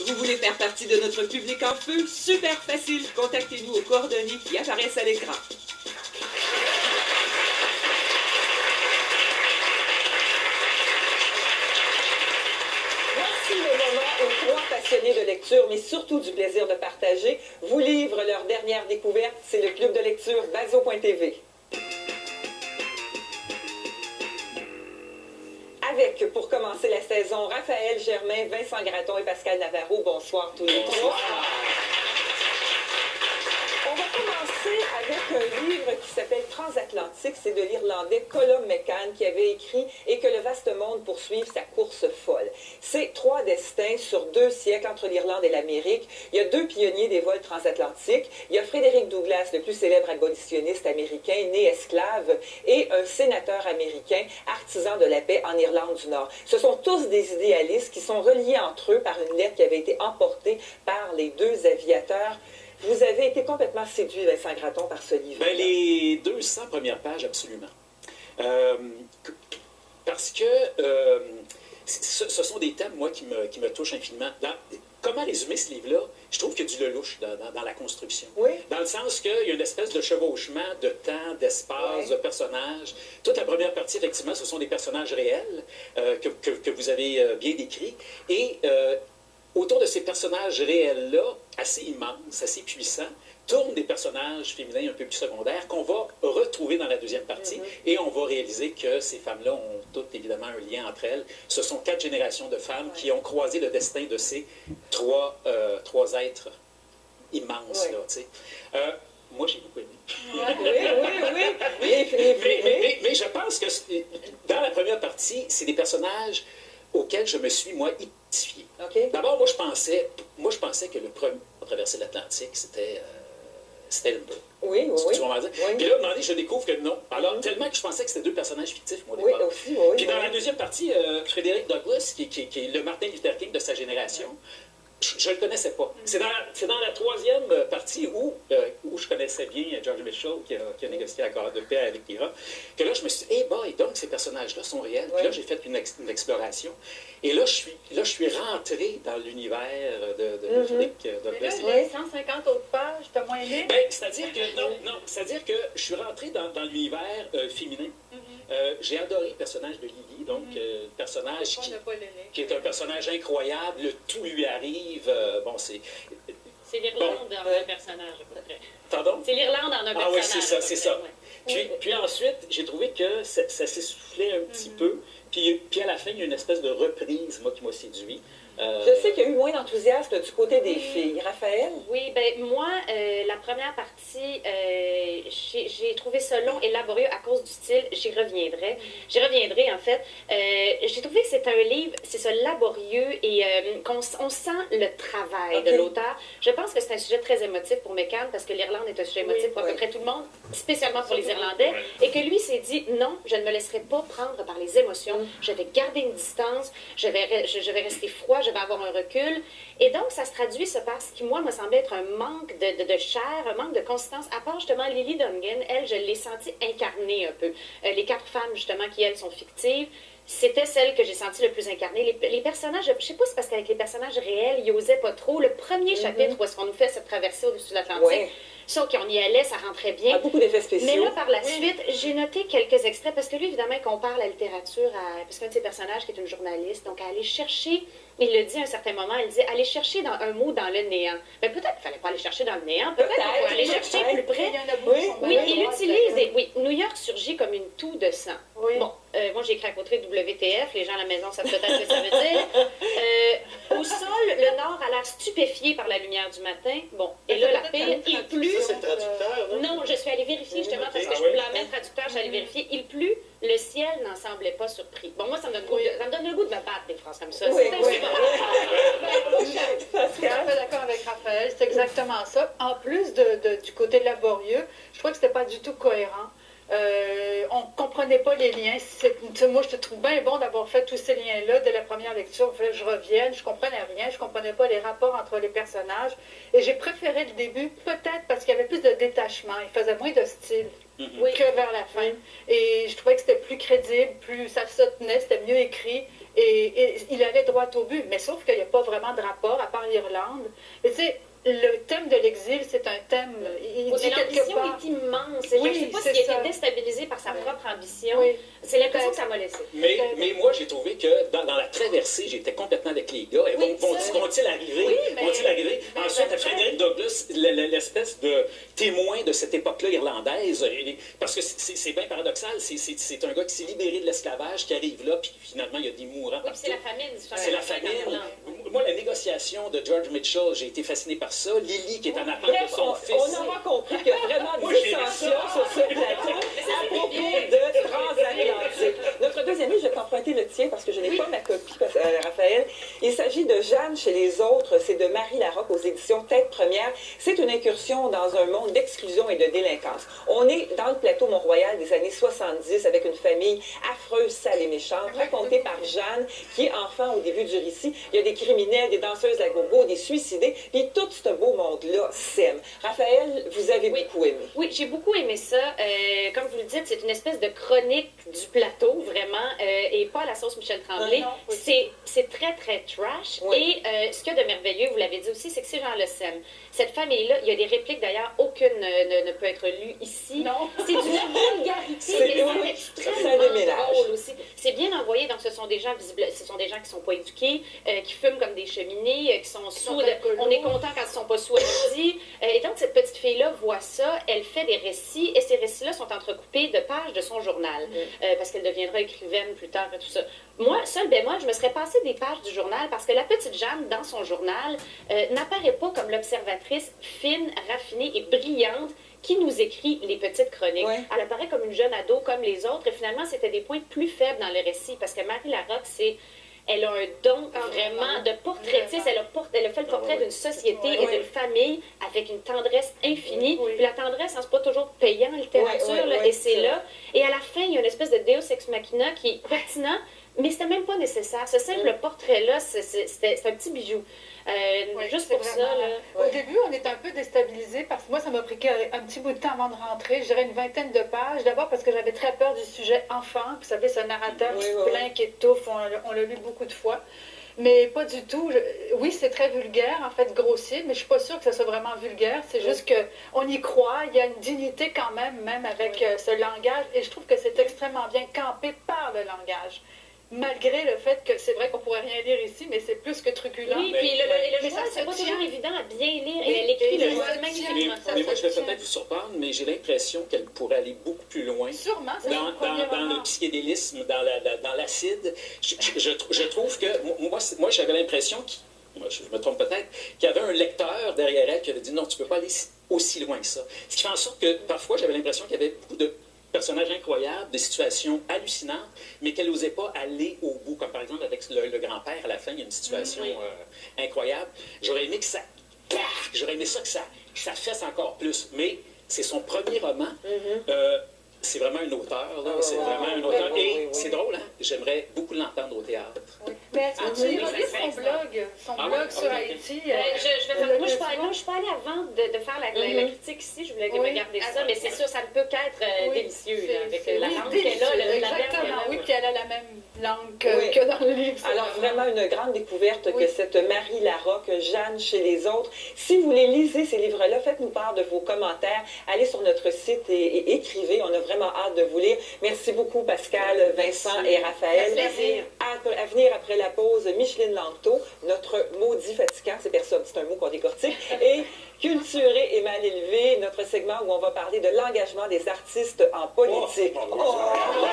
Vous voulez faire partie de notre public en feu? Super facile! Contactez-nous aux coordonnées qui apparaissent à l'écran. Voici le moment où trois passionnés de lecture, mais surtout du plaisir de partager, vous livrent leur dernière découverte. C'est le club de lecture Bazo.tv. Avec, pour commencer la saison, Raphaël Germain, Vincent Gratton et Pascal Navarro. Bonsoir tous les trois. On va commencer avec un livre qui s'appelle Transatlantique. C'est de l'Irlandais Colum McCann qui avait écrit « Et que le vaste monde poursuive sa course folle ». C'est trois destins sur 2 siècles entre l'Irlande et l'Amérique. Il y a 2 pionniers des vols transatlantiques. Il y a Frédéric Douglass, le plus célèbre abolitionniste américain, né esclave, et un sénateur américain, artisan de la paix en Irlande du Nord. Ce sont tous des idéalistes qui sont reliés entre eux par une lettre qui avait été emportée par les 2 aviateurs. Vous avez été complètement séduit, Vincent Gratton, par ce livre. Ben, les 200 premières pages, absolument. Parce que ce sont des thèmes, moi, qui me touchent infiniment. Comment résumer ce livre-là? Je trouve qu'il y a du lelouch dans la construction. Oui. Dans le sens qu'il y a une espèce de chevauchement de temps, d'espace, oui, de personnages. Toute la première partie, effectivement, ce sont des personnages réels que vous avez bien décrits. Et autour de ces personnages réels-là, assez immenses, assez puissants, tournent des personnages féminins un peu plus secondaires qu'on va retrouver dans la deuxième partie. Et on va réaliser que ces femmes-là ont toutes évidemment un lien entre elles. Ce sont 4 générations de femmes qui ont croisé le destin de ces trois êtres immenses. Là, tu sais. Moi, j'ai beaucoup aimé. Oui. Mais je pense que dans la première partie, c'est des personnages auxquels je me suis, moi, identifié. Okay. D'abord, moi, je pensais que le premier à traverser l'Atlantique, c'était Elmer. Oui. Tu vas m'en dire? Oui. Puis là, demandé, je découvre que non. Alors, tellement que je pensais que c'était 2 personnages fictifs, moi, au Oui, départ. aussi, oui. Puis dans la deuxième partie, Frédéric Douglass, qui est le Martin Luther King de sa génération, je ne le connaissais pas. C'est dans la troisième partie où je connaissais bien George Mitchell, qui a négocié l'accord de paix avec l'Iran, que là, je me suis dit, donc ces personnages-là sont réels. Puis là, j'ai fait une exploration. Et là, je suis rentré dans l'univers de Frédéric Douglass. Mais là, les 150 autres pages, t'as moins aimé? Ben, c'est-à-dire que je suis rentré dans l'univers féminin. J'ai adoré le personnage de Lily, donc personnage qui est un personnage incroyable, tout lui arrive. C'est l'Irlande dans un personnage, à peu près. Pardon? C'est l'Irlande dans un personnage. Ah oui, c'est ça, c'est ça. Ouais. Puis ensuite, j'ai trouvé que ça s'essoufflait un petit peu. Puis à la fin, il y a une espèce de reprise, moi, qui m'a séduit. Je sais qu'il y a eu moins d'enthousiasme du côté des filles. Raphaël? Oui, ben moi, la première partie, j'ai trouvé ça long et laborieux à cause du style. J'y reviendrai. J'y reviendrai, en fait. J'ai trouvé que c'est un livre, c'est ça, laborieux et on sent le travail de l'auteur. Je pense que c'est un sujet très émotif pour McCann parce que l'Irlande est un sujet émotif pour à peu près tout le monde, spécialement pour les Irlandais, et que lui s'est dit, non, je ne me laisserai pas prendre par les émotions. Je vais garder une distance, je vais rester froid, je vais avoir un recul. Et donc, ça se traduit par ce qui, moi, me semblait être un manque de chair, un manque de consistance. À part, justement, Lily Dungan, elle, je l'ai sentie incarnée un peu. Les 4 femmes, justement, qui, elles, sont fictives, c'était celle que j'ai sentie le plus incarnée. Les personnages, je ne sais pas si c'est parce qu'avec les personnages réels, ils n'osaient pas trop. Le premier chapitre où est-ce qu'on nous fait cette traversée au-dessus de l'Atlantique, sauf qu'on y allait, ça rentrait bien. Beaucoup d'effets spéciaux. Mais là, par la suite, j'ai noté quelques extraits, parce que lui, évidemment, il compare la littérature parce qu'un de ses personnages, qui est une journaliste, donc à aller chercher, il le dit à un certain moment, il dit, aller chercher un mot dans le néant. Mais peut-être qu'il ne fallait pas aller chercher dans le néant, peut-être qu'on pourrait aller chercher plus près. Oui, il utilise, New York surgit comme une toux de sang. Bon, moi, j'ai écrit à côté WTF, les gens à la maison savent peut-être ce que ça veut dire. Au sol, le Nord a l'air stupéfié par la lumière du matin. Bon, et là, la pire, il pleut. C'est le traducteur, non, je suis allée vérifier justement parce que je peux la mettre traducteur, je suis allée vérifier. Il pleut, le ciel n'en semblait pas surpris. Bon, moi, ça me donne le goût de me battre des phrases comme ça. Je suis tout à fait d'accord avec Raphaël, c'est exactement ça. En plus du côté laborieux, je crois que c'était pas du tout cohérent. On ne comprenait pas les liens. Moi, je te trouve bien bon d'avoir fait tous ces liens-là dès la première lecture. Il fallait que je revienne, je ne comprenais rien, je ne comprenais pas les rapports entre les personnages. Et j'ai préféré le début, peut-être parce qu'il y avait plus de détachement. Il faisait moins de style que vers la fin. Et je trouvais que c'était plus crédible, plus ça se tenait, c'était mieux écrit. Et il allait droit au but. Mais sauf qu'il n'y a pas vraiment de rapport, à part l'Irlande. Mais tu sais, le thème de l'exil, c'est un thème. Il dit quelque l'ambition part. est immense. Oui, Je ne sais pas c'est s'il a ça. été déstabilisé par sa propre ambition. Oui. C'est l'impression que ça m'a laissé. Mais moi, j'ai trouvé que dans la traversée, j'étais complètement avec les gars. Et Oui, vont-ils arriver? Oui, mais- Vont-ils arriver? mais Ensuite, après- Frédéric Douglass, l'espèce de témoin de cette époque-là irlandaise, parce que c'est bien paradoxal, c'est un gars qui s'est libéré de l'esclavage, qui arrive là, puis finalement, il y a des mourants Oui, puis c'est la famine. C'est la famine. Moi, la négociation de George Mitchell, j'ai été fasciné par ça. Lily, qui est en attente de son fils. On aura compris qu'il y a vraiment Moi, des j'ai dissensions sur ce plateau à propos de transatlantique. Notre deuxième livre, je vais t'emprunter le tien parce que je n'ai pas ma copie, Raphaël. Il s'agit de Jeanne chez les autres. C'est de Marie Larocque aux éditions Tête Première. C'est une incursion dans un monde d'exclusion et de délinquance. On est dans le plateau Mont-Royal des années 70 avec une famille affreuse, sale et méchante, racontée par Jeanne, qui est enfant au début du récit. Il y a des criminels, des danseuses à gogo, des suicidés, puis tout ce beau monde-là s'aime. Raphaël, vous avez beaucoup aimé. Oui, j'ai beaucoup aimé ça. Comme vous le dites, c'est une espèce de chronique du plateau, vraiment, et pas à la sauce Michel Tremblay. Non, oui. C'est très, très trash. Oui. Et ce qu'il y a de merveilleux, vous l'avez dit aussi, c'est que ces gens-là s'aiment. Cette famille-là, il y a des répliques, d'ailleurs, aucune ne peut être lue ici. Non. C'est d'une vulgarité, C'est- mais oui, c'est ça extrêmement déménage. drôle aussi. C'est bien envoyé, donc ce sont des gens visibles, ce sont des gens qui sont pas éduqués, qui fument comme des cheminées, qui sont sous. alcoolos. On est content quand ils sont pas sous aussi. Et donc, cette petite fille-là voit ça, elle fait des récits, et ces récits-là sont entrecoupés de pages de son journal, parce qu'elle deviendra écrivaine plus tard et tout ça. Moi, seul bémol, je me serais passé des pages du journal, parce que la petite Jeanne, dans son journal, n'apparaît pas comme l'observatrice fine, raffinée et brillante qui nous écrit les petites chroniques. Ouais. Elle apparaît comme une jeune ado, comme les autres, et finalement, c'était des points plus faibles dans le récit, parce que Marie Larocque, elle a un don vraiment de portraitiste. Elle a fait le portrait d'une société et d'une famille avec une tendresse infinie. Oui. Puis la tendresse, hein, c'est pas toujours payant en littérature, Oui, oui, là, oui, et c'est c'est là. Et à la fin, il y a une espèce de Deus ex machina qui est pertinent, mais c'était même pas nécessaire. Ce simple portrait-là, c'est un petit bijou. Oui, Juste c'est pour ça, vraiment- là. Au début, on était un peu déstabilisés parce que moi, ça m'a pris un petit bout de temps avant de rentrer. Je dirais une vingtaine de pages. D'abord parce que j'avais très peur du sujet enfant. Vous savez, ce narrateur Oui, qui se oui, plaint, qui étouffe. On l'a lu beaucoup de fois. Mais pas du tout. Oui, c'est très vulgaire, en fait, grossier, mais je suis pas sûre que ça soit vraiment vulgaire. C'est juste qu'on y croit. Il y a une dignité quand même avec ce langage. Et je trouve que c'est extrêmement bien campé par le langage. Malgré le fait que c'est vrai qu'on pourrait rien lire ici, mais c'est plus que truculent. Oui, puis le Mais joueur, ça c'est pas se toujours tient. évident à bien lire, Oui, et elle écrit et le ça joueur se magnifiquement. tient. Mais moi, je vais tient. peut-être vous surprendre, mais j'ai l'impression qu'elle pourrait aller beaucoup plus loin. Sûrement, c'est Dans, le premier dans roman. le psychédélisme, dans l'acide, je trouve que moi j'avais l'impression, je me trompe peut-être, qu'il y avait un lecteur derrière elle qui avait dit non, tu peux pas aller aussi loin que ça. Ce qui fait en sorte que parfois j'avais l'impression qu'il y avait beaucoup de personnages incroyables, des situations hallucinantes, mais qu'elle n'osait pas aller au bout. Comme par exemple avec le grand-père à la fin, il y a une situation incroyable. J'aurais aimé que ça... J'aurais aimé ça que ça fesse encore plus. Mais c'est son premier roman. C'est vraiment un auteur, là. C'est vraiment un auteur. Et c'est drôle, hein? J'aimerais beaucoup l'entendre au théâtre. Mais est-ce que tu oui, iras ça lire serait son excellent. blog, Ah ouais? sur Ok. Haïti? Je vais faire, moi, je suis pas allée avant de faire la critique ici. Je voulais Oui. regarder ça, mais c'est sûr, ça ne peut qu'être Oui, délicieux, c'est- là, avec c'est- la oui, langue qu'elle a, délicieux, le labyrinthe exactement, qu'elle a. oui, puis elle a la même langue Oui. que dans le livre. c'est Alors, vraiment une grande découverte Oui. que cette Marie Larocque, Jeanne chez les autres. Si vous les lisez, ces livres-là, faites-nous part de vos commentaires. Allez sur notre site et écrivez. On a vraiment hâte de vous lire. Merci beaucoup, Pascal, Vincent et Raphaël. Ça fait plaisir. À venir après la pause, Micheline Langto, notre maudit fatigant, c'est personne, c'est un mot qu'on décortique, et culturé et mal élevé, notre segment où on va parler de l'engagement des artistes en politique. Oh, mon Dieu. Oh!